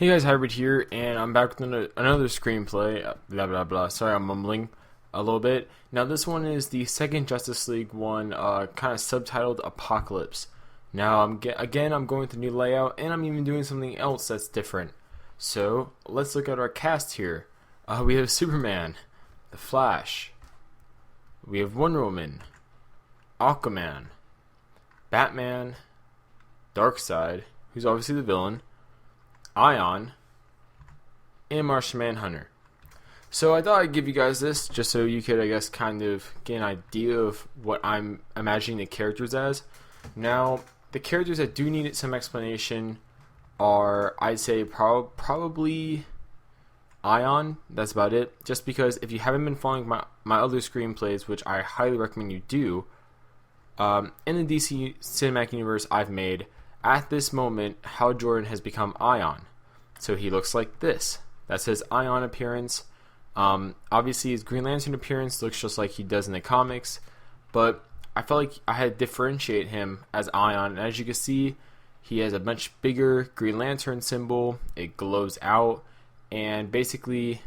Hey guys, Hybrid here, and I'm back with another screenplay. Blah blah blah. Sorry, I'm mumbling a little bit. Now, this one is the second Justice League one, kind of subtitled Apokolips. Now, I'm going with the new layout, and I'm even doing something else that's different. So, let's look at our cast here. We have Superman, The Flash. We have Wonder Woman, Aquaman, Batman, Darkseid, who's obviously the villain, Ion, and Martian Manhunter. So I thought I'd give you guys this just so you could, I guess, kind of get an idea of what I'm imagining the characters as. Now, the characters that do need some explanation are, I'd say, probably Ion. That's about it. Just because if you haven't been following my other screenplays, which I highly recommend you do, in the DC Cinematic Universe I've made, at this moment, Hal Jordan has become Ion. So he looks like this. That's his Ion appearance. Obviously, his Green Lantern appearance looks just like he does in the comics. But I felt like I had to differentiate him as Ion. And as you can see, he has a much bigger Green Lantern symbol. It glows out. And basically,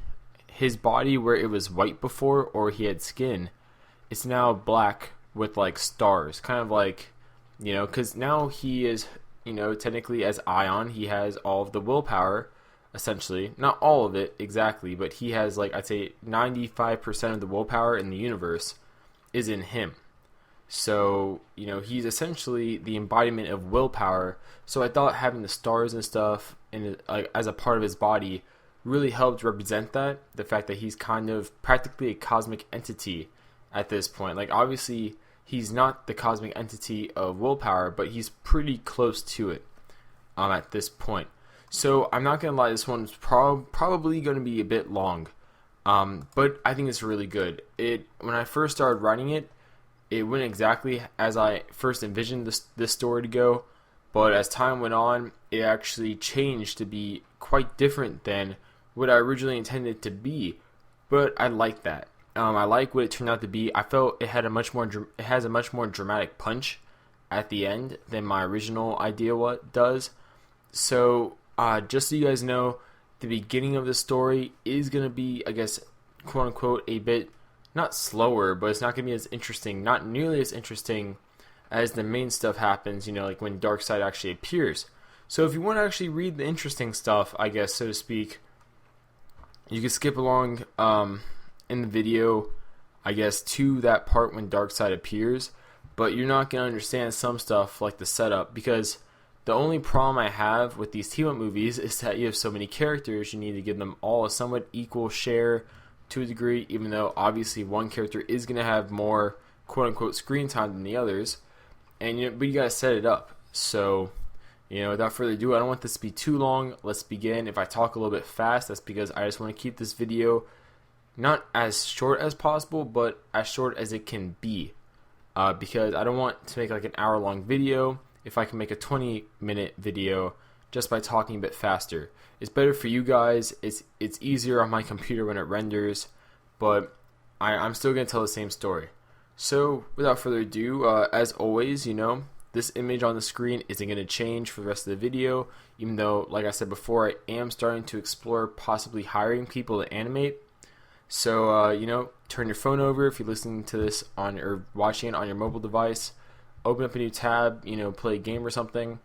his body, where it was white before, or he had skin, it's now black with like stars. Kind of like, because now he is... technically as Ion, he has all of the willpower, essentially. Not all of it, exactly, but he has, I'd say 95% of the willpower in the universe is in him. So, he's essentially the embodiment of willpower. So I thought having the stars and stuff as a part of his body really helped represent that. The fact that he's kind of practically a cosmic entity at this point. Obviously... he's not the cosmic entity of willpower, but he's pretty close to it at this point. So I'm not going to lie, this one's probably going to be a bit long, but I think it's really good. When I first started writing it, it went exactly as I first envisioned this story to go, but as time went on, it actually changed to be quite different than what I originally intended it to be, but I like that. I like what it turned out to be. I felt it has a much more dramatic punch at the end than my original idea does. So, just so you guys know, the beginning of the story is going to be, I guess, quote unquote, a bit, not slower, but it's not going to be as interesting, not nearly as interesting as the main stuff happens, like when Darkseid actually appears. So if you want to actually read the interesting stuff, I guess, so to speak, you can skip along, in the video, I guess, to that part when Darkseid appears, but you're not going to understand some stuff like the setup, because the only problem I have with these team-up movies is that you have so many characters, you need to give them all a somewhat equal share to a degree, even though obviously one character is going to have more quote-unquote screen time than the others, but you got to set it up. So, without further ado, I don't want this to be too long. Let's begin. If I talk a little bit fast, that's because I just want to keep this video not as short as possible, but as short as it can be. Because I don't want to make an hour-long video if I can make a 20-minute video just by talking a bit faster. It's better for you guys. It's easier on my computer when it renders, but I'm still going to tell the same story. So, without further ado, as always, this image on the screen isn't going to change for the rest of the video, even though, like I said before, I am starting to explore possibly hiring people to animate. So, turn your phone over if you're listening to this or watching it on your mobile device. Open up a new tab, play a game or something.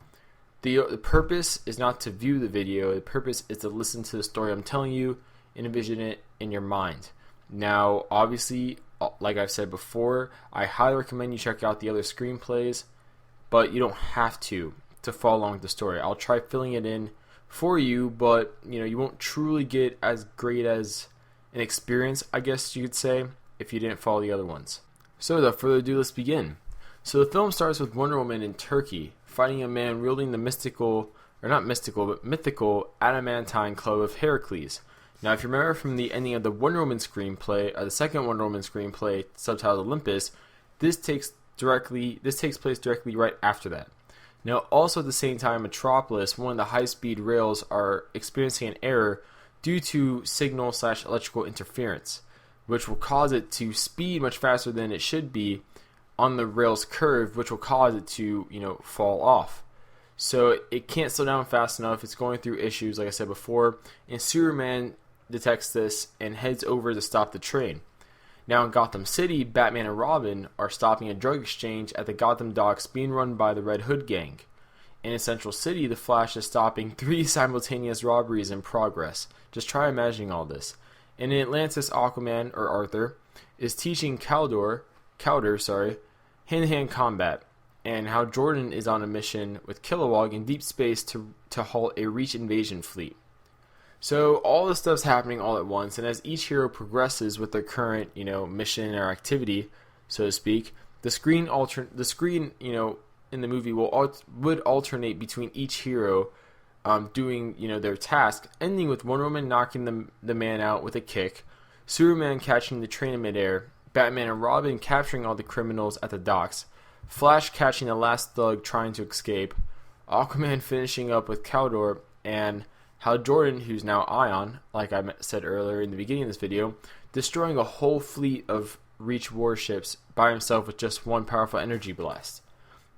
The purpose is not to view the video. The purpose is to listen to the story I'm telling you and envision it in your mind. Now, obviously, like I've said before, I highly recommend you check out the other screenplays, but you don't have to follow along with the story. I'll try filling it in for you, but, you won't truly get as great as an experience, I guess you could say, if you didn't follow the other ones. So without further ado, let's begin. So the film starts with Wonder Woman in Turkey, fighting a man wielding the mythical adamantine club of Heracles. Now, if you remember from the ending of the Wonder Woman screenplay, the second Wonder Woman screenplay, subtitled Olympus, this takes place directly right after that. Now, also at the same time, Metropolis, one of the high-speed rails, are experiencing an error due to signal/electrical interference, which will cause it to speed much faster than it should be on the rail's curve, which will cause it to, fall off. So it can't slow down fast enough. It's going through issues, like I said before, and Superman detects this and heads over to stop the train. Now in Gotham City, Batman and Robin are stopping a drug exchange at the Gotham docks being run by the Red Hood gang. And in Central City, the Flash is stopping 3 simultaneous robberies in progress. Just try imagining all this. And in Atlantis, Aquaman, or Arthur, is teaching Cowder, hand-to-hand combat, and how Jordan is on a mission with Kilowog in deep space to halt a Reach invasion fleet. So all this stuff's happening all at once, and as each hero progresses with their current, mission or activity, so to speak, the screen, in the movie would alternate between each hero doing, their task, ending with Wonder Woman knocking the man out with a kick, Superman catching the train in midair, Batman and Robin capturing all the criminals at the docks, Flash catching the last thug trying to escape, Aquaman finishing up with Cowder, and Hal Jordan, who's now Ion, like I said earlier in the beginning of this video, destroying a whole fleet of Reach warships by himself with just one powerful energy blast.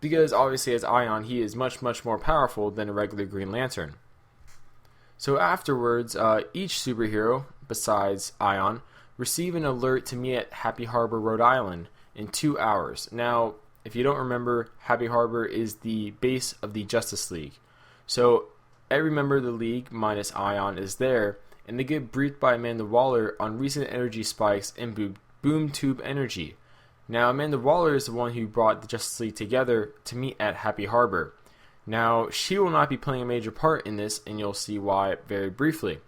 Because obviously as Ion, he is much, much more powerful than a regular Green Lantern. So afterwards, each superhero, besides Ion, receive an alert to meet at Happy Harbor, Rhode Island in 2 hours. Now, if you don't remember, Happy Harbor is the base of the Justice League. So every member of the League, minus Ion, is there, and they get briefed by Amanda Waller on recent energy spikes in boom tube energy. Now, Amanda Waller is the one who brought the Justice League together to meet at Happy Harbor. Now, she will not be playing a major part in this, and you'll see why very briefly.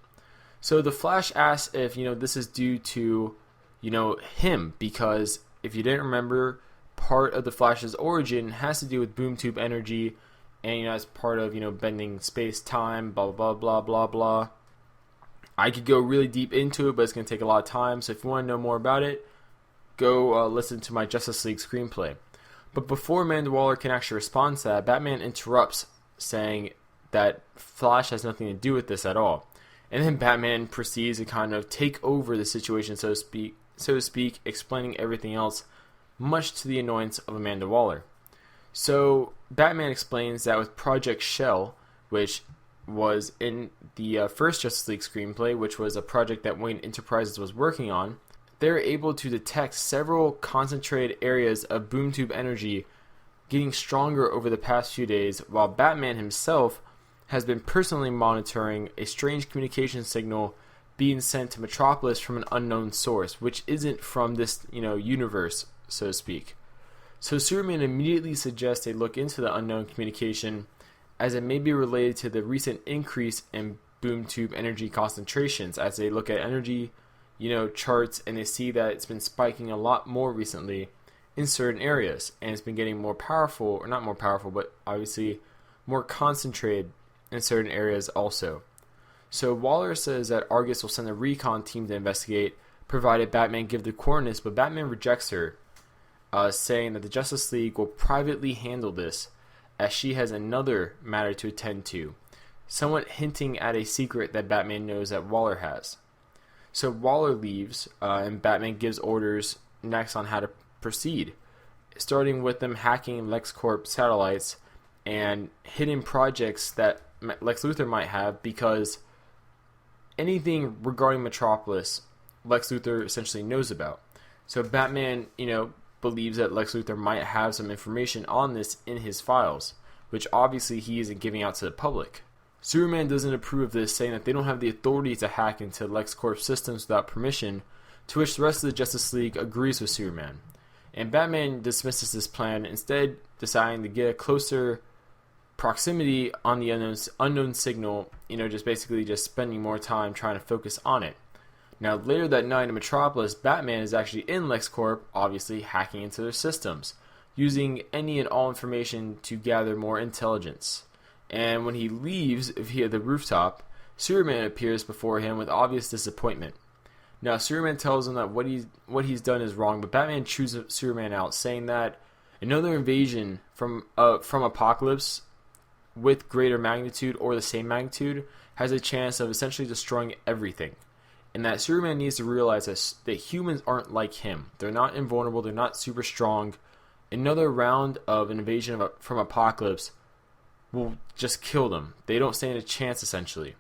So the Flash asks if, this is due to, him, because if you didn't remember, part of the Flash's origin has to do with boom tube energy, and as part of bending space-time, blah blah blah blah blah. I could go really deep into it, but it's going to take a lot of time, so if you want to know more about it, go listen to my Justice League screenplay. But before Amanda Waller can actually respond to that, Batman interrupts, saying that Flash has nothing to do with this at all. And then Batman proceeds to kind of take over the situation, so to speak, explaining everything else, much to the annoyance of Amanda Waller. So Batman explains that with Project Shell, which was in the first Justice League screenplay, which was a project that Wayne Enterprises was working on, they're able to detect several concentrated areas of boom tube energy getting stronger over the past few days, while Batman himself has been personally monitoring a strange communication signal being sent to Metropolis from an unknown source, which isn't from this, universe, so to speak. So Superman immediately suggests they look into the unknown communication, as it may be related to the recent increase in boom tube energy concentrations, as they look at energy charts, and they see that it's been spiking a lot more recently in certain areas, and it's been getting more powerful, or not more powerful, but obviously more concentrated in certain areas also. So Waller says that Argus will send a recon team to investigate, provided Batman give the coordinates, but Batman rejects her, saying that the Justice League will privately handle this, as she has another matter to attend to, somewhat hinting at a secret that Batman knows that Waller has. So Waller leaves, and Batman gives orders next on how to proceed, starting with them hacking LexCorp satellites and hidden projects that Lex Luthor might have, because anything regarding Metropolis, Lex Luthor essentially knows about. So Batman, believes that Lex Luthor might have some information on this in his files, which obviously he isn't giving out to the public. Superman doesn't approve of this, saying that they don't have the authority to hack into LexCorp systems without permission, to which the rest of the Justice League agrees with Superman. And Batman dismisses this plan, instead deciding to get a closer proximity on the unknown signal, just spending more time trying to focus on it. Now, later that night in Metropolis, Batman is actually in LexCorp, obviously hacking into their systems, using any and all information to gather more intelligence. And when he leaves via the rooftop, Superman appears before him with obvious disappointment. Now, Superman tells him that what he's done is wrong, but Batman chews Superman out, saying that another invasion from Apokolips with greater magnitude or the same magnitude has a chance of essentially destroying everything. And that Superman needs to realize that humans aren't like him. They're not invulnerable, they're not super strong. Another round of an invasion from Apokolips will just kill them. They don't stand a chance, essentially.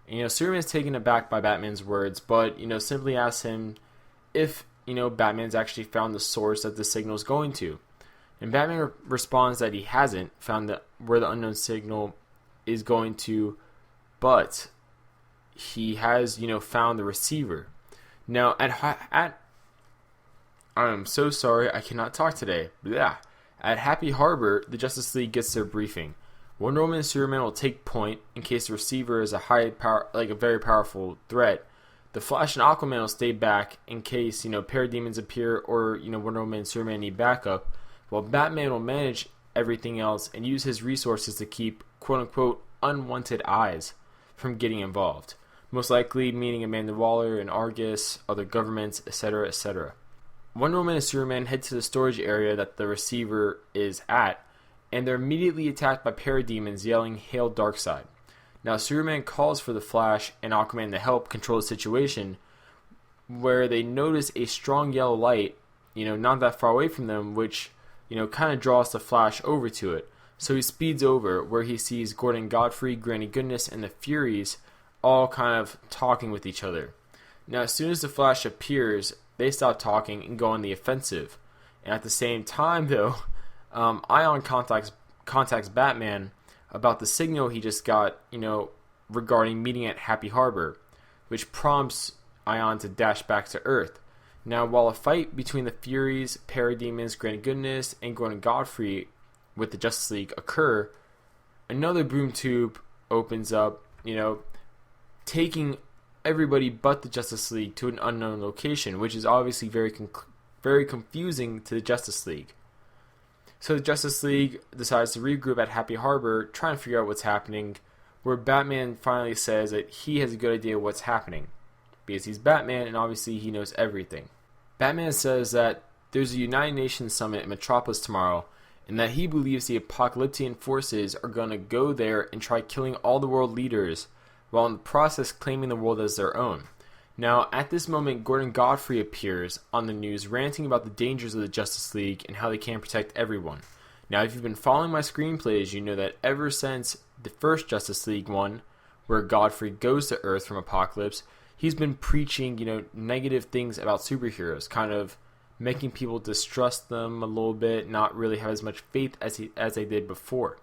And, Superman's taken aback by Batman's words, but, simply asks him if, Batman's actually found the source that the signal is going to. And Batman responds that he hasn't found where the unknown signal is going to, but he has, found the receiver. Now, I'm so sorry, I cannot talk today. Blah. At Happy Harbor, the Justice League gets their briefing. Wonder Woman and Superman will take point in case the receiver is a very powerful threat. The Flash and Aquaman will stay back in case, parademons appear or, Wonder Woman and Superman need backup, while Batman will manage everything else and use his resources to keep, quote-unquote, unwanted eyes from getting involved. Most likely meaning Amanda Waller and Argus, other governments, etc., etc. Wonder Woman and Superman head to the storage area that the receiver is at, and they're immediately attacked by parademons yelling, "Hail Darkseid." Now, Superman calls for the Flash and Aquaman to help control the situation, where they notice a strong yellow light, not that far away from them, which, kind of draws the Flash over to it. So he speeds over, where he sees Gordon Godfrey, Granny Goodness, and the Furies all kind of talking with each other. Now, as soon as the Flash appears, they stop talking and go on the offensive. And at the same time, though, Ion contacts Batman about the signal he just got, regarding meeting at Happy Harbor, which prompts Ion to dash back to Earth. Now, while a fight between the Furies, Parademons, Granny Goodness, and Gordon Godfrey with the Justice League occur, another boom tube opens up, taking everybody but the Justice League to an unknown location, which is obviously very confusing to the Justice League. So the Justice League decides to regroup at Happy Harbor, trying to figure out what's happening, where Batman finally says that he has a good idea of what's happening, because he's Batman and obviously he knows everything. Batman says that there's a United Nations summit in Metropolis tomorrow, and that he believes the Apokoliptian forces are going to go there and try killing all the world leaders, while in the process claiming the world as their own. Now, at this moment, Gordon Godfrey appears on the news ranting about the dangers of the Justice League and how they can't protect everyone. Now, if you've been following my screenplays, you know that ever since the first Justice League one, where Godfrey goes to Earth from Apokolips, he's been preaching, negative things about superheroes, kind of making people distrust them a little bit, not really have as much faith as they did before.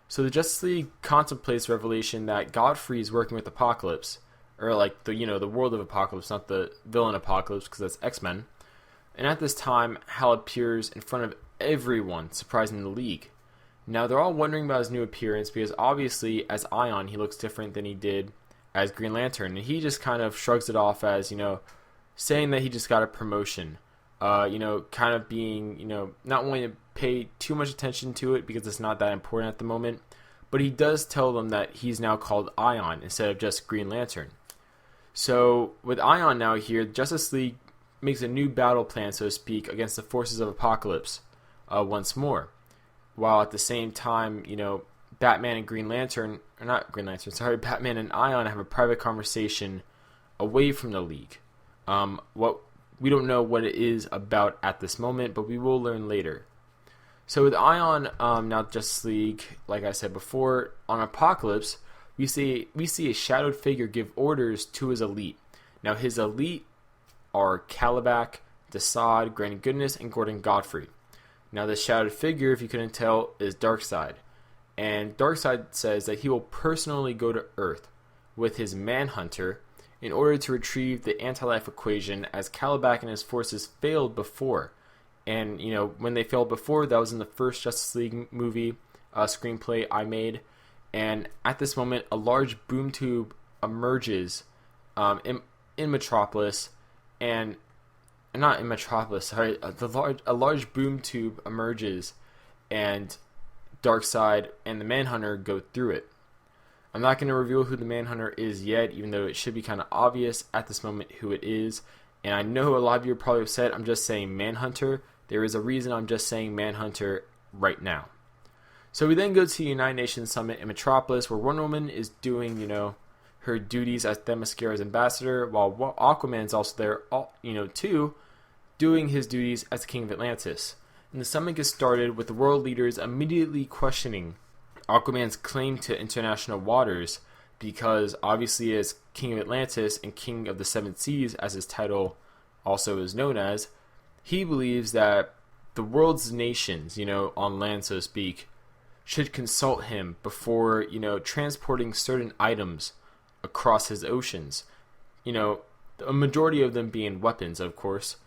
So the Justice League contemplates the revelation that Godfrey is working with Apokolips, or the world of Apokolips, not the villain Apokolips, because that's X-Men. And at this time, Hal appears in front of everyone, surprising the League. Now, they're all wondering about his new appearance, because obviously, as Ion, he looks different than he did as Green Lantern. And he just kind of shrugs it off as, saying that he just got a promotion. Kind of being, not wanting to pay too much attention to it, because it's not that important at the moment. But he does tell them that he's now called Ion instead of just Green Lantern. So, with Ion now here, the Justice League makes a new battle plan, so to speak, against the forces of Apokolips once more. While at the same time, Batman and Batman and Ion have a private conversation away from the League. We don't know what it is about at this moment, but we will learn later. So with Ion, now Justice League, like I said before, on Apokolips, we see a shadowed figure give orders to his elite. Now his elite are Kalibak, Darkseid, Granny Goodness, and Gordon Godfrey. Now the shadowed figure, if you couldn't tell, is Darkseid. And Darkseid says that he will personally go to Earth with his Manhunter in order to retrieve the anti-life equation, as Kalibak and his forces failed before. And, when they failed before, that was in the first Justice League movie screenplay I made. And at this moment, a large boom tube emerges in Metropolis. And, not in Metropolis, sorry. A large boom tube emerges, and Darkseid and the Manhunter go through it. I'm not going to reveal who the Manhunter is yet, even though it should be kind of obvious at this moment who it is. And I know a lot of you are probably upset I'm just saying Manhunter. There is a reason I'm just saying Manhunter right now. So we then go to the United Nations Summit in Metropolis, where Wonder Woman is doing, her duties as Themyscira's ambassador, while Aquaman's also there, too, doing his duties as the King of Atlantis. And the summit gets started with the world leaders immediately questioning Aquaman's claim to international waters because obviously as King of Atlantis and King of the Seven Seas, as his title also is known as, he believes that the world's nations, on land so to speak, should consult him before, transporting certain items across his oceans. A majority of them being weapons, of course.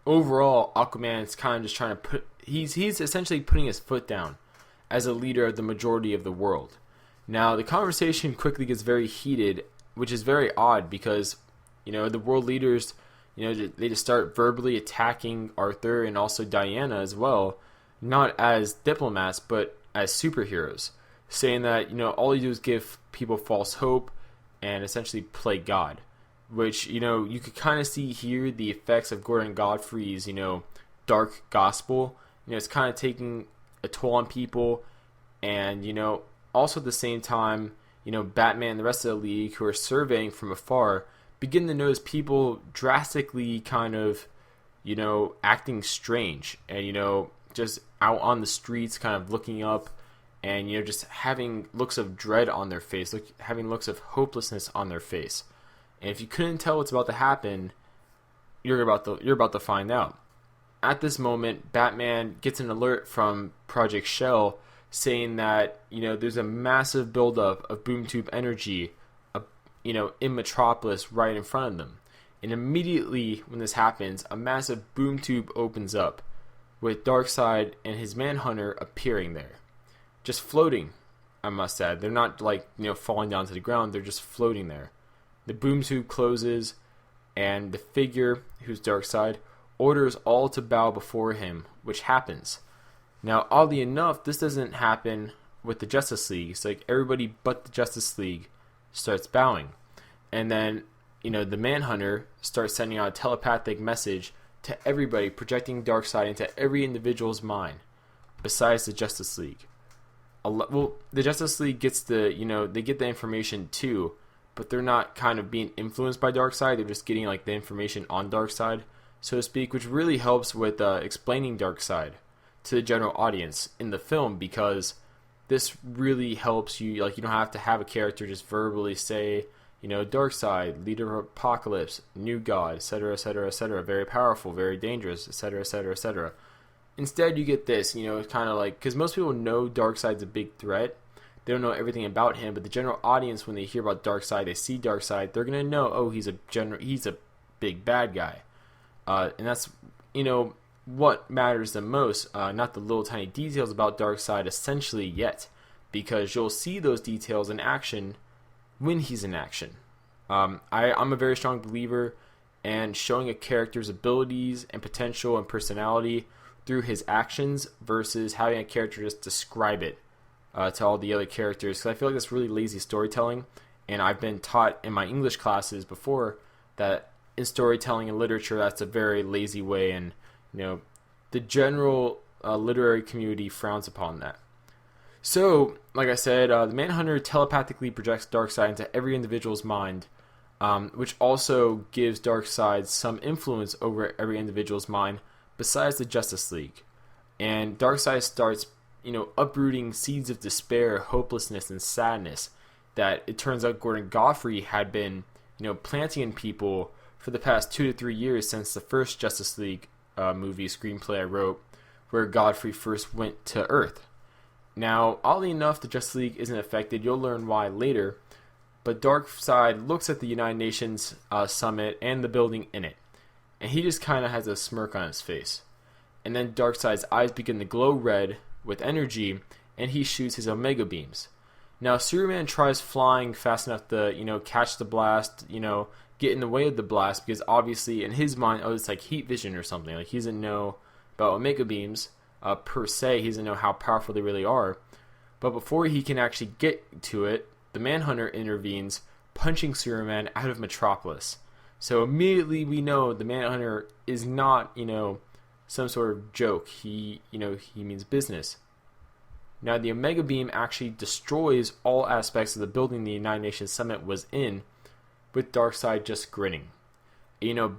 Overall, Aquaman is kind of just trying to he's essentially putting his foot down as a leader of the majority of the world. Now, the conversation quickly gets very heated, which is very odd because, the world leaders, they just start verbally attacking Arthur and also Diana as well, not as diplomats, but as superheroes, saying that, all you do is give people false hope and essentially play God, which, you could kind of see here the effects of Gordon Godfrey's, dark gospel. It's kind of taking a toll on people, and, also at the same time, Batman and the rest of the League, who are surveying from afar, begin to notice people drastically kind of, acting strange, and, just out on the streets kind of looking up, and, just having looks of dread on their face, having looks of hopelessness on their face. And if you couldn't tell what's about to happen, you're about to find out. At this moment, Batman gets an alert from Project Shell saying that, there's a massive buildup of boom tube energy, in Metropolis right in front of them. And immediately when this happens, a massive boom tube opens up with Darkseid and his Manhunter appearing there. Just floating, I must add. They're not falling down to the ground, they're just floating there. The boom tube closes, and the figure, who's Darkseid, orders all to bow before him, which happens. Now, oddly enough, this doesn't happen with the Justice League. It's like everybody but the Justice League starts bowing. And then, the Manhunter starts sending out a telepathic message to everybody, projecting Darkseid into every individual's mind, besides the Justice League. Well, the Justice League gets they get the information too, but they're not kind of being influenced by Darkseid. They're just getting the information on Darkseid, so to speak, which really helps with explaining Darkseid to the general audience in the film, because this really helps you. You don't have to have a character just verbally say, Darkseid, leader of Apokolips, new god, etc., etc., etc., very powerful, very dangerous, etc., etc., etc. Instead, you get this, it's kind of because most people know Darkseid's a big threat. They don't know everything about him, but the general audience, when they hear about Darkseid, they see Darkseid, they're gonna know, oh, he's a big bad guy, and that's what matters the most, not the little tiny details about Darkseid essentially yet, because you'll see those details in action when he's in action. I'm a very strong believer in showing a character's abilities and potential and personality through his actions versus having a character just describe it to all the other characters, because I feel like that's really lazy storytelling, and I've been taught in my English classes before that in storytelling and literature that's a very lazy way, and the general literary community frowns upon that. So, like I said, the Manhunter telepathically projects Darkseid into every individual's mind, which also gives Darkseid some influence over every individual's mind besides the Justice League. And Darkseid starts, uprooting seeds of despair, hopelessness, and sadness that it turns out Gordon Godfrey had been, planting in people for the past 2 to 3 years since the first Justice League movie screenplay I wrote, where Godfrey first went to Earth. Now, oddly enough, the Justice League isn't affected. You'll learn why later. But Darkseid looks at the United Nations summit and the building in it, and he just kind of has a smirk on his face. And then Darkseid's eyes begin to glow red with energy, and he shoots his Omega beams. Now, Superman tries flying fast enough to, catch the blast, get in the way of the blast, because obviously in his mind, it's like heat vision or something. He doesn't know about Omega beams per se. He doesn't know how powerful they really are. But before he can actually get to it, the Manhunter intervenes, punching Superman out of Metropolis. So immediately we know the Manhunter is not, some sort of joke. He means business. Now, the Omega Beam actually destroys all aspects of the building the United Nations Summit was in, with Darkseid just grinning.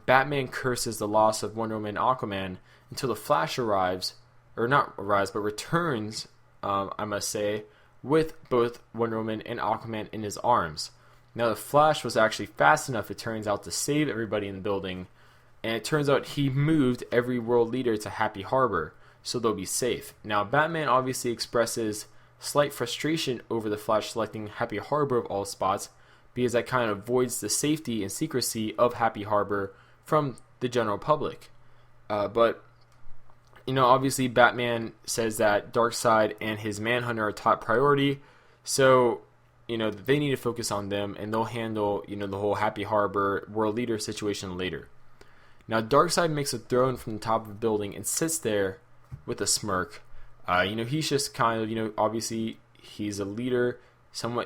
Batman curses the loss of Wonder Woman and Aquaman until the Flash arrives, or not arrives, but returns, I must say, with both Wonder Woman and Aquaman in his arms. Now the Flash was actually fast enough, it turns out, to save everybody in the building, and it turns out he moved every world leader to Happy Harbor, so they'll be safe. Now Batman obviously expresses slight frustration over the Flash selecting Happy Harbor of all spots, because that kind of avoids the safety and secrecy of Happy Harbor from the general public. But obviously Batman says that Darkseid and his Manhunter are top priority, so they need to focus on them, and they'll handle the whole Happy Harbor world leader situation later. Now Darkseid makes a throne from the top of the building and sits there with a smirk. He's just kind of obviously he's a leader,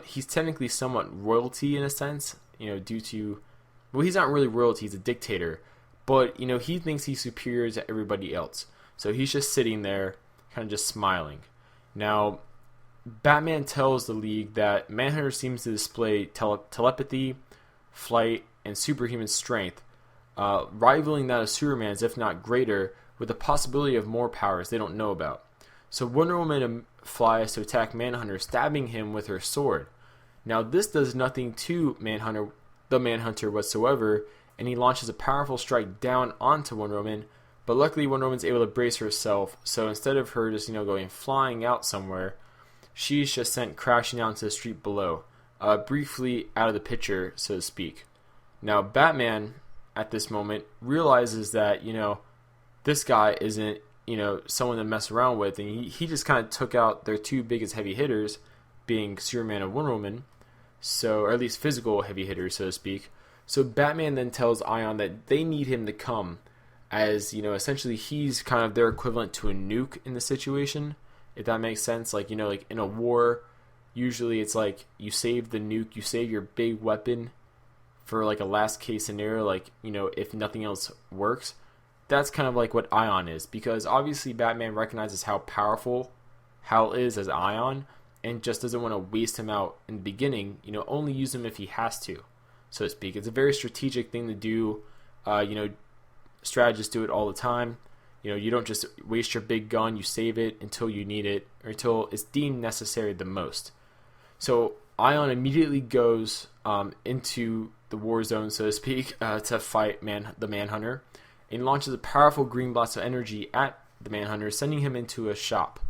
he's technically somewhat royalty in a sense, due to, well, he's not really royalty, he's a dictator, but he thinks he's superior to everybody else. So he's just sitting there, kind of just smiling. Now, Batman tells the League that Manhunter seems to display telepathy, flight, and superhuman strength, rivaling that of Superman's, if not greater, with the possibility of more powers they don't know about. So Wonder Woman flies to attack Manhunter, stabbing him with her sword. Now, this does nothing to the Manhunter whatsoever, and he launches a powerful strike down onto Wonder Woman. But luckily, Wonder Woman's able to brace herself, so instead of her just, going flying out somewhere, she's just sent crashing down to the street below, briefly out of the picture, so to speak. Now, Batman, at this moment, realizes that, this guy isn't, someone to mess around with, and he just kind of took out their two biggest heavy hitters, being Superman and Wonder Woman, or at least physical heavy hitters, so to speak. So Batman then tells Ion that they need him to come, as essentially he's kind of their equivalent to a nuke in the situation, if that makes sense. Like like in a war, usually it's like you save the nuke, you save your big weapon for like a last case scenario, like if nothing else works. That's kind of like what Ion is, because obviously Batman recognizes how powerful Hal is as Ion, and just doesn't want to waste him out in the beginning. Only use him if he has to, so to speak. It's a very strategic thing to do. Strategists do it all the time. You don't just waste your big gun, you save it until you need it, or until it's deemed necessary the most. So Ion immediately goes into the war zone, so to speak, to fight the Manhunter, and launches a powerful green blast of energy at the Manhunter, sending him into a shop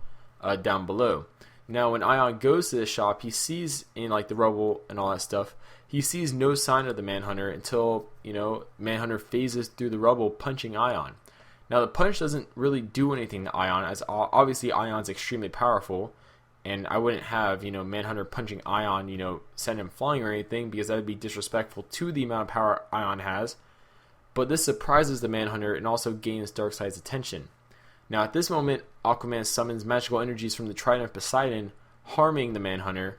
down below. Now when Ion goes to the shop, he sees in the rubble and all that stuff, he sees no sign of the Manhunter until, Manhunter phases through the rubble, punching Ion. Now, the punch doesn't really do anything to Ion, as obviously Ion's extremely powerful, and I wouldn't have, Manhunter punching Ion, send him flying or anything, because that would be disrespectful to the amount of power Ion has. But this surprises the Manhunter and also gains Darkseid's attention. Now, at this moment, Aquaman summons magical energies from the Trident of Poseidon, harming the Manhunter,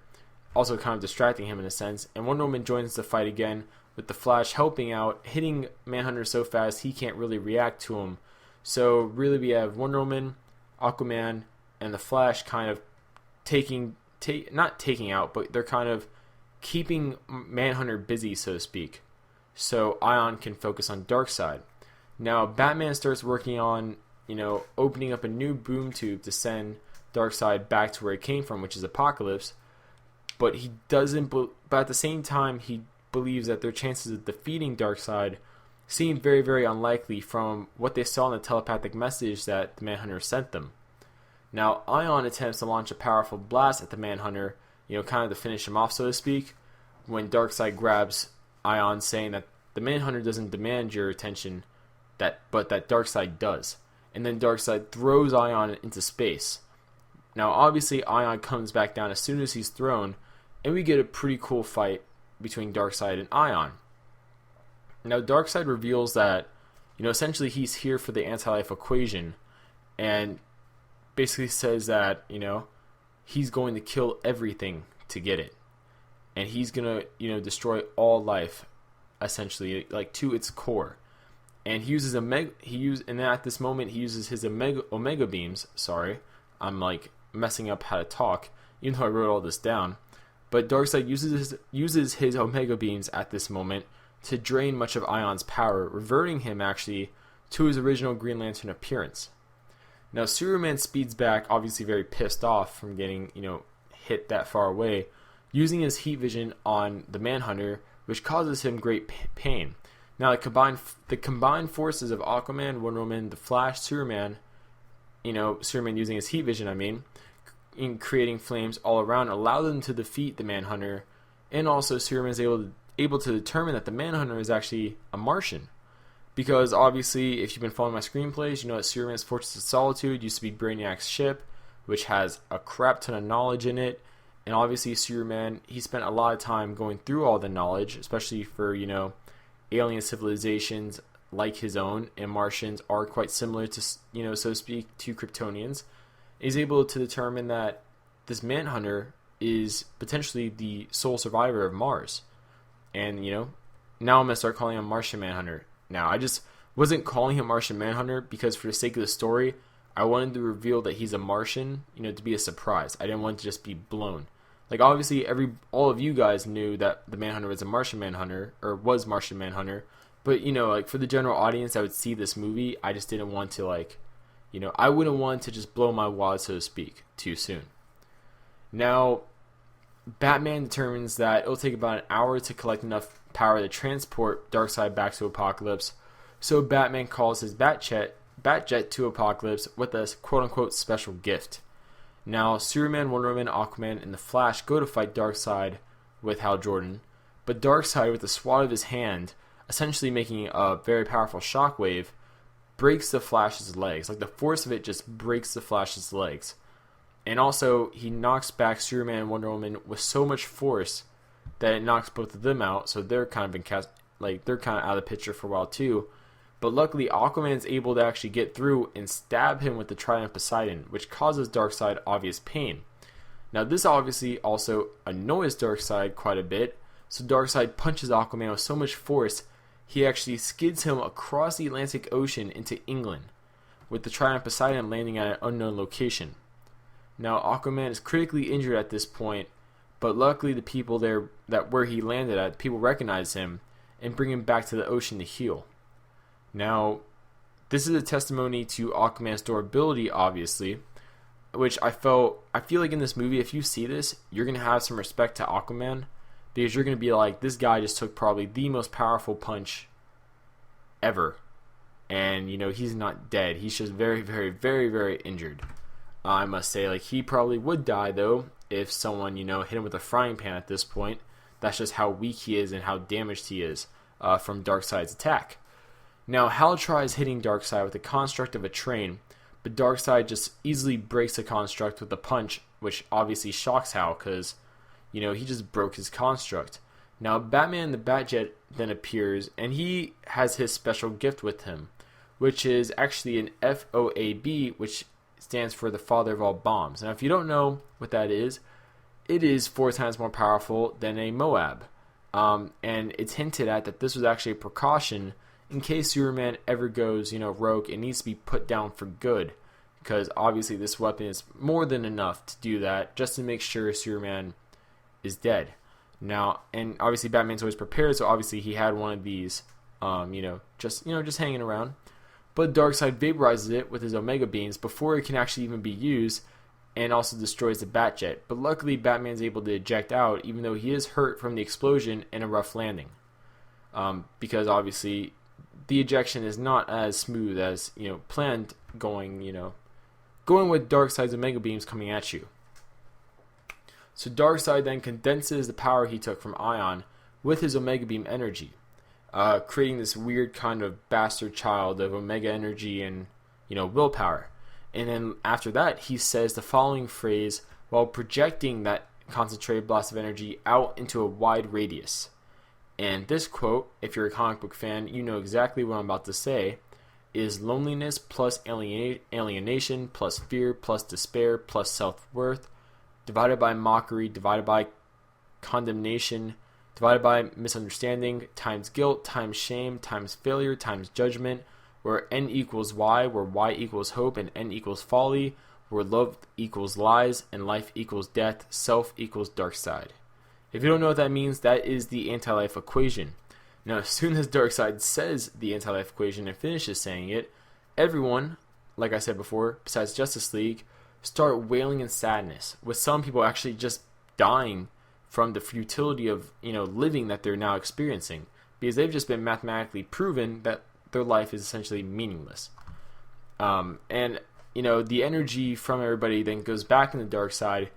also kind of distracting him in a sense, and Wonder Woman joins the fight again, with the Flash helping out, hitting Manhunter so fast he can't really react to him. So really we have Wonder Woman, Aquaman, and the Flash kind of not taking out, but they're kind of keeping Manhunter busy, so to speak, so Ion can focus on Darkseid. Now Batman starts working on, opening up a new boom tube to send Darkseid back to where he came from, which is Apokolips. But he doesn't. But at the same time, he believes that their chances of defeating Darkseid seem very, very unlikely from what they saw in the telepathic message that the Manhunter sent them. Now, Ion attempts to launch a powerful blast at the Manhunter, kind of to finish him off, so to speak, when Darkseid grabs Ion, saying that the Manhunter doesn't demand your attention, but that Darkseid does. And then Darkseid throws Ion into space. Now, obviously, Ion comes back down as soon as he's thrown, and we get a pretty cool fight between Darkseid and Ion. Now, Darkseid reveals that, essentially he's here for the anti-life equation, and basically says that, he's going to kill everything to get it. And he's going to, destroy all life, essentially, to its core. And he uses and at this moment he uses his omega beams. Sorry, I'm messing up how to talk, even though I wrote all this down. But Darkseid uses his omega beams at this moment to drain much of Ion's power, reverting him actually to his original Green Lantern appearance. Now Superman speeds back, obviously very pissed off from getting hit that far away, using his heat vision on the Manhunter, which causes him great pain. Now, the combined forces of Aquaman, Wonder Woman, the Flash, Superman, Superman using his heat vision, in creating flames all around, allow them to defeat the Manhunter, and also Superman is able to determine that the Manhunter is actually a Martian. Because obviously, if you've been following my screenplays, you know that Superman's Fortress of Solitude used to be Brainiac's ship, which has a crap ton of knowledge in it. And obviously, Superman, he spent a lot of time going through all the knowledge, especially for, alien civilizations like his own, and Martians are quite similar to, so to speak, to Kryptonians. He's able to determine that this Manhunter is potentially the sole survivor of Mars. And, now I'm going to start calling him Martian Manhunter. Now, I just wasn't calling him Martian Manhunter because for the sake of the story, I wanted to reveal that he's a Martian, to be a surprise. I didn't want it to just be blown. Like, obviously, all of you guys knew that the Manhunter was a Martian Manhunter, or was Martian Manhunter, but, for the general audience that would see this movie, I just didn't want to, I wouldn't want to just blow my wad, so to speak, too soon. Now, Batman determines that it'll take about an hour to collect enough power to transport Darkseid back to Apokolips, so Batman calls his Batjet to Apokolips with a quote-unquote special gift. Now, Superman, Wonder Woman, Aquaman, and the Flash go to fight Darkseid with Hal Jordan, but Darkseid, with a swat of his hand, essentially making a very powerful shockwave, breaks the Flash's legs. Like, the force of it just breaks the Flash's legs. And also, he knocks back Superman and Wonder Woman with so much force that it knocks both of them out, so they're kind of they're kind of out of the picture for a while too. But luckily, Aquaman's able to actually get through and stab him with the Trident of Poseidon, which causes Darkseid obvious pain. Now, this obviously also annoys Darkseid quite a bit, so Darkseid punches Aquaman with so much force, he actually skids him across the Atlantic Ocean into England, with the Trident of Poseidon landing at an unknown location. Now, Aquaman is critically injured at this point, but luckily the people there where he landed at, people recognize him and bring him back to the ocean to heal. Now, this is a testimony to Aquaman's durability, obviously, which I feel like in this movie, if you see this, you're going to have some respect to Aquaman, because you're going to be like, this guy just took probably the most powerful punch ever. And, he's not dead. He's just very, very, very, very injured. I must say, like, he probably would die, though, if someone, hit him with a frying pan at this point. That's just how weak he is and how damaged he is from Darkseid's attack. Now, Hal tries hitting Darkseid with the construct of a train, but Darkseid just easily breaks the construct with a punch, which obviously shocks Hal, because, he just broke his construct. Now, Batman the Batjet then appears, and he has his special gift with him, which is actually an FOAB, which stands for the father of all bombs. Now, if you don't know what that is, it is 4 times more powerful than a Moab. And it's hinted at that this was actually a precaution in case Superman ever goes, rogue and needs to be put down for good. Because obviously this weapon is more than enough to do that, just to make sure Superman is dead. Now, and obviously Batman's always prepared, so obviously he had one of these, just hanging around. But Darkseid vaporizes it with his Omega beams before it can actually even be used, and also destroys the Batjet. But luckily, Batman's able to eject out, even though he is hurt from the explosion and a rough landing. Because obviously, the ejection is not as smooth as planned, going with Darkseid's Omega beams coming at you. So Darkseid then condenses the power he took from Ion with his Omega beam energy, creating this weird kind of bastard child of Omega energy and willpower. And then after that, he says the following phrase while projecting that concentrated blast of energy out into a wide radius. And this quote, if you're a comic book fan, you know exactly what I'm about to say, is loneliness plus alienation plus fear plus despair plus self-worth divided by mockery divided by condemnation divided by misunderstanding times guilt times shame times failure times judgment, where n equals y, where y equals hope and n equals folly, where love equals lies and life equals death, self equals Darkseid. If you don't know what that means, that is the anti-life equation. Now, as soon as Darkseid says the anti-life equation and finishes saying it, everyone, like I said before, besides Justice League, start wailing in sadness, with some people actually just dying from the futility of living that they're now experiencing, because they've just been mathematically proven that their life is essentially meaningless. And the energy from everybody then goes back in the Darkseid,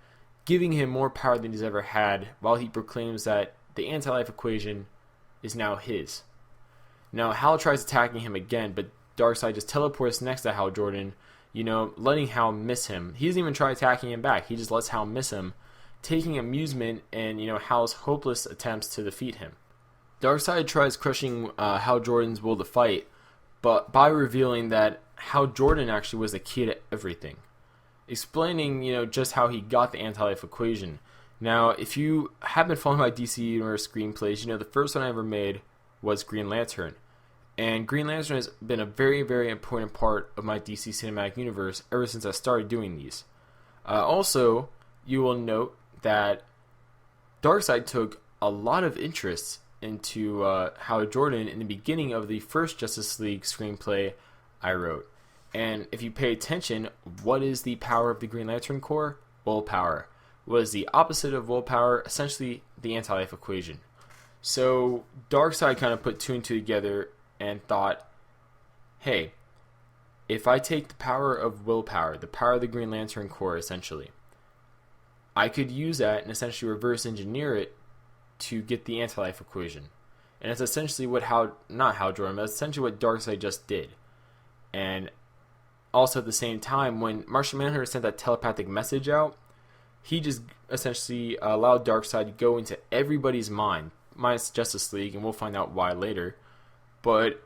giving him more power than he's ever had, while he proclaims that the anti-life equation is now his. Now Hal tries attacking him again, but Darkseid just teleports next to Hal Jordan, letting Hal miss him. He doesn't even try attacking him back. He just lets Hal miss him, taking amusement in Hal's hopeless attempts to defeat him. Darkseid tries crushing Hal Jordan's will to fight, but by revealing that Hal Jordan actually was the key to everything, explaining just how he got the anti-life equation. Now, if you have been following my DC Universe screenplays, the first one I ever made was Green Lantern. And Green Lantern has been a very, very important part of my DC Cinematic Universe ever since I started doing these. Also, you will note that Darkseid took a lot of interest into Hal Jordan in the beginning of the first Justice League screenplay I wrote. And if you pay attention, what is the power of the Green Lantern Corps? Willpower. What is the opposite of willpower? Essentially, the anti-life equation. So Darkseid kind of put two and two together and thought, hey, if I take the power of willpower, the power of the Green Lantern Corps essentially, I could use that and essentially reverse engineer it to get the anti-life equation. And it's essentially what not Hal Jordan, but essentially what Darkseid just did. And also at the same time, when Martian Manhunter sent that telepathic message out, he just essentially allowed Darkseid to go into everybody's mind, minus Justice League, and we'll find out why later. But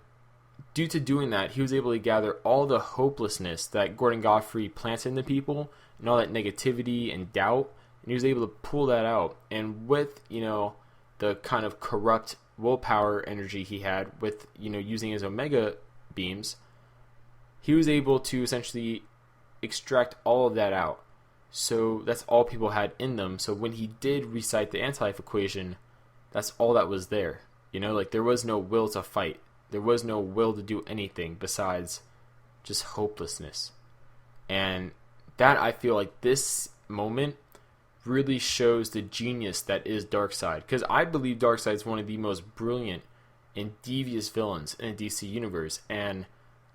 due to doing that, he was able to gather all the hopelessness that Gordon Godfrey planted in the people, and all that negativity and doubt, and he was able to pull that out. And with, the kind of corrupt willpower energy he had with, using his Omega beams, he was able to essentially extract all of that out. So that's all people had in them. So when he did recite the anti-life equation, that's all that was there. There was no will to fight. There was no will to do anything besides just hopelessness. And that, I feel like this moment really shows the genius that is Darkseid. Because I believe Darkseid is one of the most brilliant and devious villains in the DC universe. And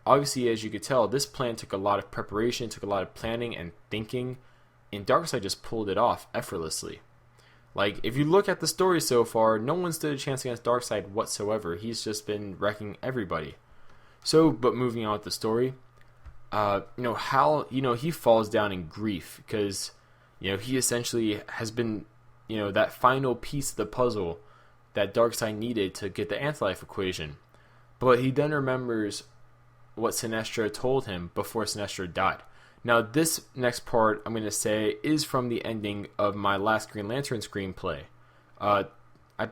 obviously, as you could tell, this plan took a lot of preparation, took a lot of planning and thinking, and Darkseid just pulled it off effortlessly. Like, if you look at the story so far, no one stood a chance against Darkseid whatsoever. He's just been wrecking everybody. So, but moving on with the story, Hal, he falls down in grief because, he essentially has been, that final piece of the puzzle that Darkseid needed to get the anti-life equation. But he then remembers what Sinestro told him before Sinestro died. Now, this next part, I'm going to say, is from the ending of my last Green Lantern screenplay. I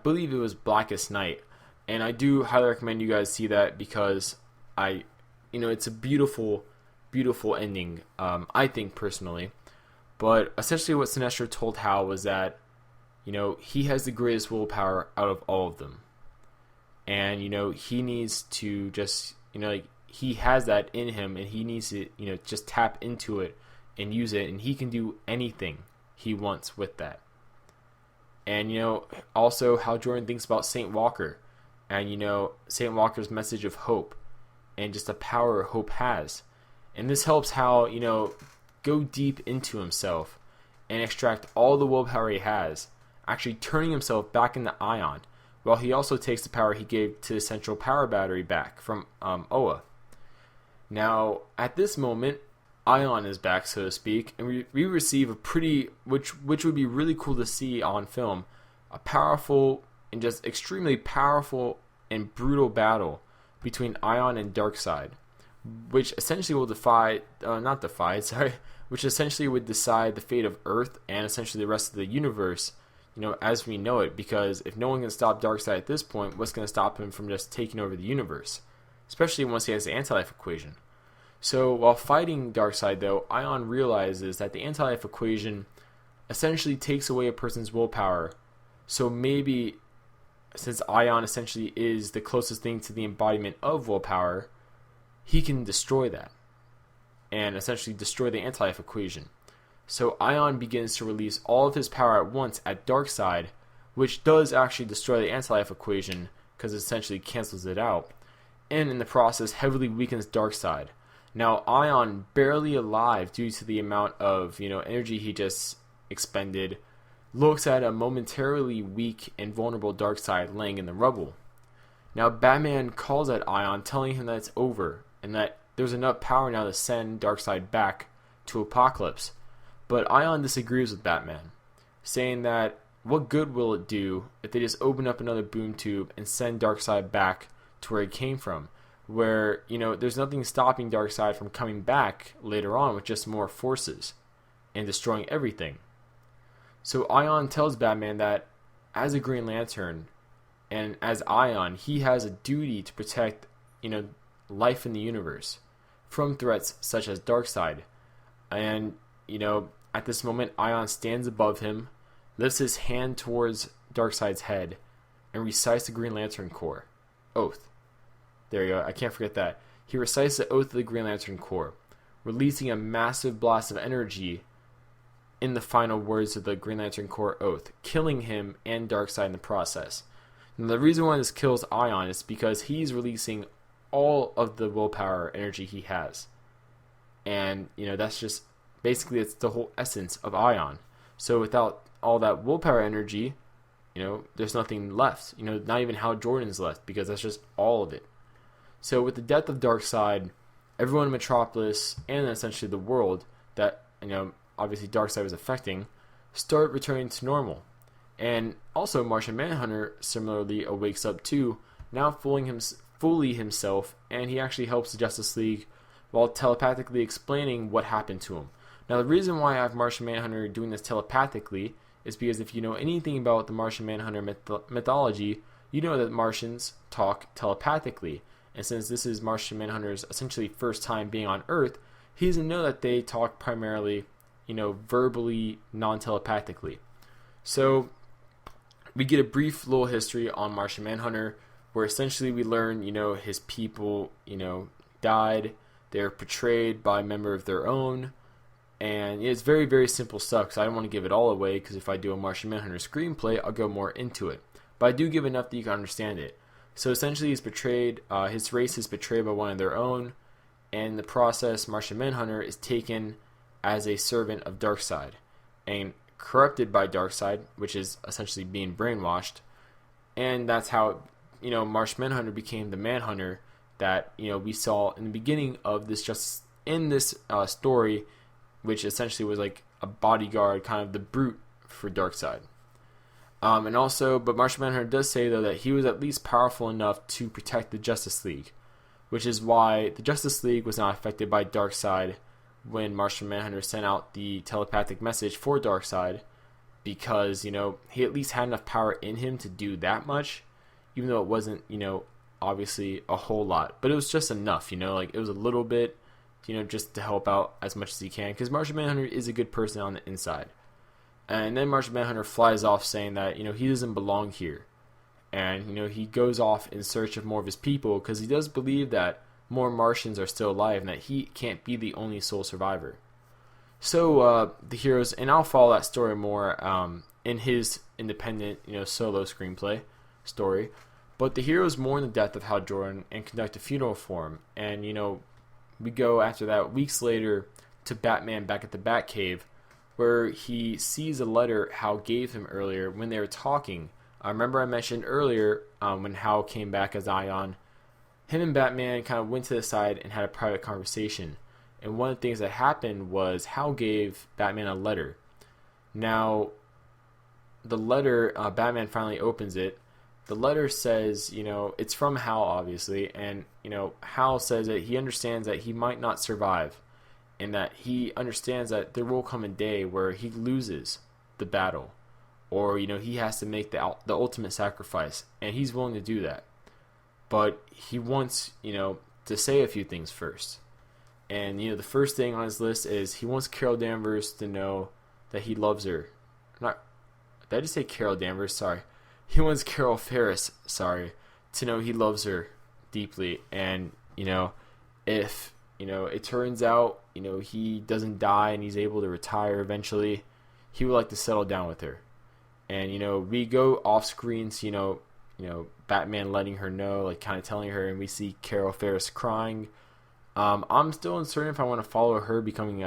believe it was Blackest Night. And I do highly recommend you guys see that because it's a beautiful, beautiful ending, I think, personally. But essentially what Sinestro told Hal was that, he has the greatest willpower out of all of them. And, he needs to just, he has that in him, and he needs to, just tap into it and use it, and he can do anything he wants with that. And, also how Jordan thinks about St. Walker, and, St. Walker's message of hope, and just the power hope has. And this helps Hal, go deep into himself and extract all the willpower he has, actually turning himself back into Ion, while he also takes the power he gave to the central power battery back from Oa. Now, at this moment, Ion is back, so to speak, and we receive a pretty, which would be really cool to see on film, a powerful and just extremely powerful and brutal battle between Ion and Darkseid, which essentially will which essentially would decide the fate of Earth and essentially the rest of the universe, as we know it, because if no one can stop Darkseid at this point, what's going to stop him from just taking over the universe? Especially once he has the anti-life equation. So while fighting Darkseid, though, Ion realizes that the anti-life equation essentially takes away a person's willpower. So maybe, since Ion essentially is the closest thing to the embodiment of willpower, he can destroy that and essentially destroy the anti-life equation. So Ion begins to release all of his power at once at Darkseid, which does actually destroy the anti-life equation because it essentially cancels it out, and in the process heavily weakens Darkseid. Now Ion, barely alive due to the amount of energy he just expended, looks at a momentarily weak and vulnerable Darkseid laying in the rubble. Now Batman calls at Ion, telling him that it's over and that there's enough power now to send Darkseid back to Apokolips. But Ion disagrees with Batman, saying that what good will it do if they just open up another boom tube and send Darkseid back to where he came from, where there's nothing stopping Darkseid from coming back later on with just more forces and destroying everything. So Ion tells Batman that as a Green Lantern and as Ion, he has a duty to protect life in the universe from threats such as Darkseid. And at this moment, Ion stands above him, lifts his hand towards Darkseid's head, and recites the Green Lantern Corps oath. There you go. I can't forget that. He recites the oath of the Green Lantern Corps, releasing a massive blast of energy in the final words of the Green Lantern Corps oath, killing him and Darkseid in the process. Now, the reason why this kills Ion is because he's releasing all of the willpower energy he has. And, that's just, basically it's the whole essence of Ion. So without all that willpower energy, there's nothing left. Not even Hal Jordan's left, because that's just all of it. So with the death of Darkseid, everyone in Metropolis, and essentially the world that, obviously Darkseid was affecting, start returning to normal. And also Martian Manhunter similarly awakes up too, now fully himself, and he actually helps the Justice League while telepathically explaining what happened to him. Now the reason why I have Martian Manhunter doing this telepathically is because if you know anything about the Martian Manhunter mythology, you know that Martians talk telepathically. And since this is Martian Manhunter's essentially first time being on Earth, he doesn't know that they talk primarily, verbally, non-telepathically. So we get a brief little history on Martian Manhunter, where essentially we learn, his people, died. They're portrayed by a member of their own. And it's very, very simple stuff, because I don't want to give it all away, because if I do a Martian Manhunter screenplay, I'll go more into it. But I do give enough that you can understand it. So essentially he's betrayed, his race is betrayed by one of their own, and in the process, Martian Manhunter is taken as a servant of Darkseid, and corrupted by Darkseid, which is essentially being brainwashed, and that's how, Martian Manhunter became the Manhunter that, we saw in the beginning of this, just in this story, which essentially was like a bodyguard, kind of the brute for Darkseid. And also, but Martian Manhunter does say, though, that he was at least powerful enough to protect the Justice League, which is why the Justice League was not affected by Darkseid when Martian Manhunter sent out the telepathic message for Darkseid, because, he at least had enough power in him to do that much, even though it wasn't, obviously a whole lot. But it was just enough, like it was a little bit, just to help out as much as he can, because Martian Manhunter is a good person on the inside. And then Martian Manhunter flies off saying that, he doesn't belong here. And, he goes off in search of more of his people, because he does believe that more Martians are still alive and that he can't be the only sole survivor. So, the heroes, and I'll follow that story more in his independent, solo screenplay story. But the heroes mourn the death of Hal Jordan and conduct a funeral for him. And, we go after that weeks later to Batman back at the Batcave, where he sees a letter Hal gave him earlier when they were talking. I remember I mentioned earlier when Hal came back as Ion, him and Batman kind of went to the side and had a private conversation. And one of the things that happened was Hal gave Batman a letter. Now, the letter, Batman finally opens it. The letter says, it's from Hal, obviously, and, Hal says that he understands that he might not survive, and that he understands that there will come a day where he loses the battle, or, he has to make the ultimate sacrifice, and he's willing to do that. But he wants, to say a few things first. And, the first thing on his list is he wants Carol Danvers to know that he loves her. Did I just say Carol Danvers? Sorry. He wants Carol Ferris, to know he loves her deeply. And, if it turns out, he doesn't die and he's able to retire eventually. He would like to settle down with her. And, we go off screen, so, Batman letting her know, like kind of telling her, and we see Carol Ferris crying. I'm still uncertain if I want to follow her becoming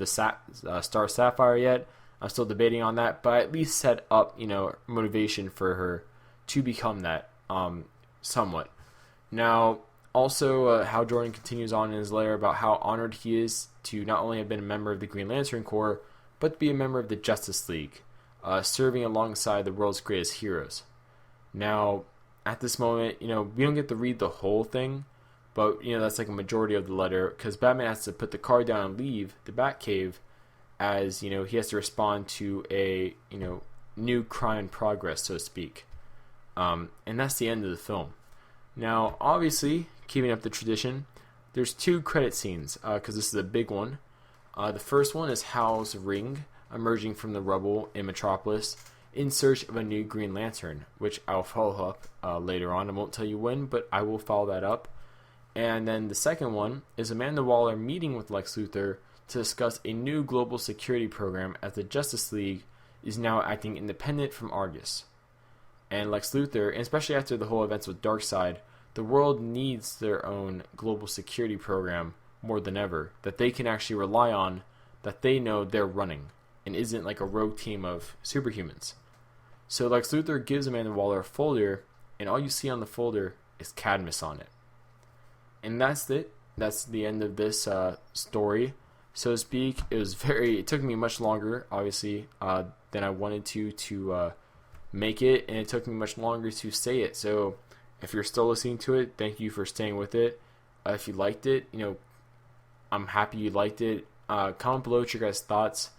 Star Sapphire yet. I'm still debating on that, but at least set up, motivation for her to become that, somewhat. Now, also, Hal Jordan continues on in his letter about how honored he is to not only have been a member of the Green Lantern Corps, but to be a member of the Justice League, serving alongside the world's greatest heroes. Now, at this moment, we don't get to read the whole thing, but, that's like a majority of the letter, because Batman has to put the car down and leave the Batcave, as, he has to respond to a, new crime in progress, so to speak. And that's the end of the film. Now, obviously, keeping up the tradition, there's 2 credit scenes, because this is a big one. The first one is Hal's ring emerging from the rubble in Metropolis in search of a new Green Lantern, which I'll follow up later on. I won't tell you when, but I will follow that up. And then the second one is Amanda Waller meeting with Lex Luthor to discuss a new global security program, as the Justice League is now acting independent from Argus. And Lex Luthor, and especially after the whole events with Darkseid, the world needs their own global security program more than ever, that they can actually rely on, that they know they're running, and isn't like a rogue team of superhumans. So Lex Luthor gives Amanda Waller a folder, and all you see on the folder is Cadmus on it. And that's it. That's the end of this story, so to speak. It took me much longer, obviously, than I wanted to make it, and it took me much longer to say it. So if you're still listening to it, thank you for staying with it. If you liked it, I'm happy you liked it. Comment below what your guys' thoughts.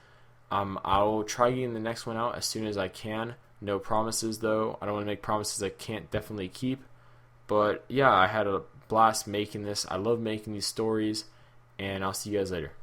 I'll try getting the next one out as soon as I can. No promises, though. I don't want to make promises I can't definitely keep. But yeah, I had a blast making this. I love making these stories, and I'll see you guys later.